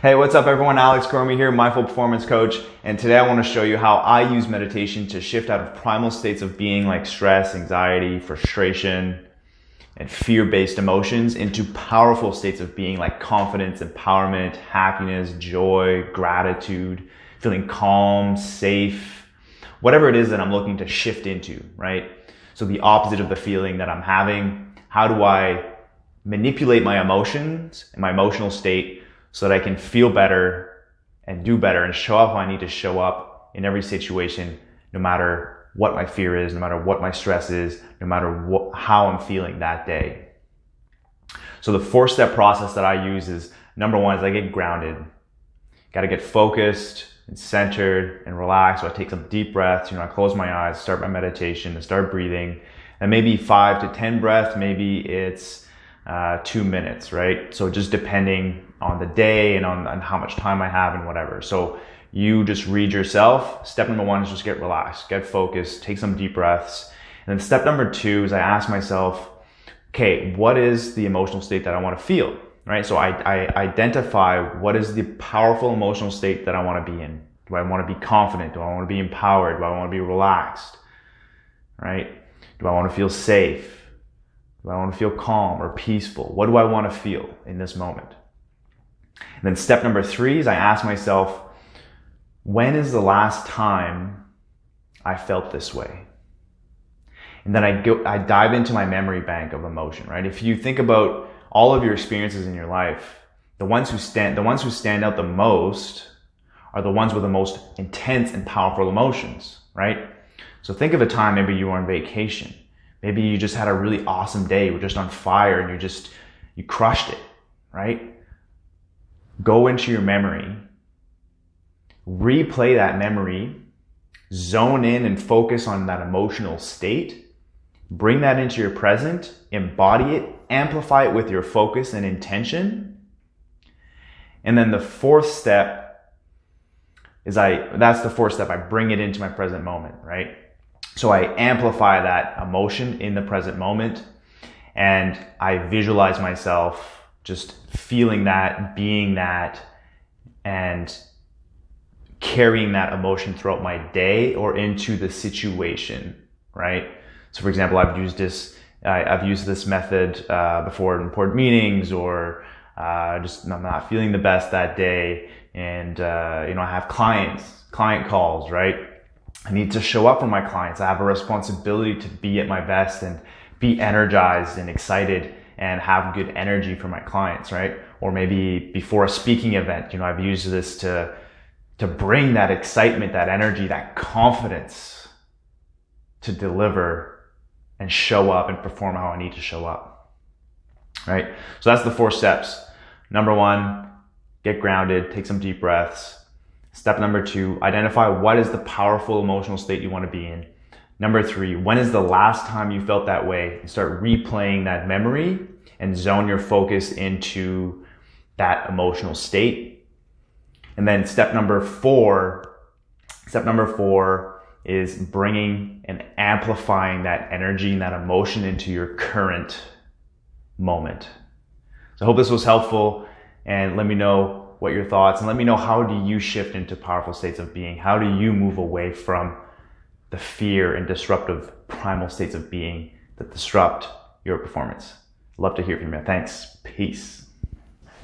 Hey, what's up everyone? Alex Cormier here, Mindful Performance Coach, and today I want to show you how I use meditation to shift out of primal states of being like stress, anxiety, frustration, and fear-based emotions into powerful states of being like confidence, empowerment, happiness, joy, gratitude, feeling calm, safe, whatever it is that I'm looking to shift into, right? So the opposite of the feeling that I'm having, how do I manipulate my emotions and my emotional state so that I can feel better and do better and show up how I need to show up in every situation, no matter what my fear is, no matter what my stress is, no matter how I'm feeling that day. So the 4-step process that I use is, number one is I get grounded. Got to get focused and centered and relaxed. So I take some deep breaths, I close my eyes, start my meditation, and start breathing. And maybe 5 to 10 breaths, maybe it's 2 minutes, right? So just depending on the day and on how much time I have and whatever. So you just read yourself. Step number 1 is just get relaxed, get focused, take some deep breaths. And then step number 2 is I ask myself, okay, what is the emotional state that I want to feel, right? So I identify what is the powerful emotional state that I want to be in. Do I want to be confident? Do I want to be empowered? Do I want to be relaxed, right? Do I want to feel safe? Do I want to feel calm or peaceful? What do I want to feel in this moment? And then step number 3 is I ask myself, when is the last time I felt this way? And then I dive into my memory bank of emotion, right? If you think about all of your experiences in your life, the ones who stand out the most are the ones with the most intense and powerful emotions, right? So think of a time maybe you were on vacation. Maybe you just had a really awesome day. You were just on fire and you crushed it, right? Go into your memory, replay that memory, zone in and focus on that emotional state, bring that into your present, embody it, amplify it with your focus and intention. And then the 4th step is I bring it into my present moment, right? So I amplify that emotion in the present moment and I visualize myself just feeling that, being that, and carrying that emotion throughout my day or into the situation, right? So for example, I've used this method before in important meetings or just I'm not feeling the best that day and I have client calls, right? I need to show up for my clients. I have a responsibility to be at my best and be energized and excited and have good energy for my clients, right? Or maybe before a speaking event, I've used this to bring that excitement, that energy, that confidence to deliver and show up and perform how I need to show up, right? So that's the 4 steps. Number 1, get grounded, take some deep breaths. Step number 2, identify what is the powerful emotional state you want to be in. Number 3, when is the last time you felt that way? And start replaying that memory and zone your focus into that emotional state. And then step number 4 is bringing and amplifying that energy and that emotion into your current moment. So I hope this was helpful, and let me know what your thoughts, and let me know, how do you shift into powerful states of being? How do you move away from the fear and disruptive primal states of being that disrupt your performance? Love to hear from you. Thanks. Peace.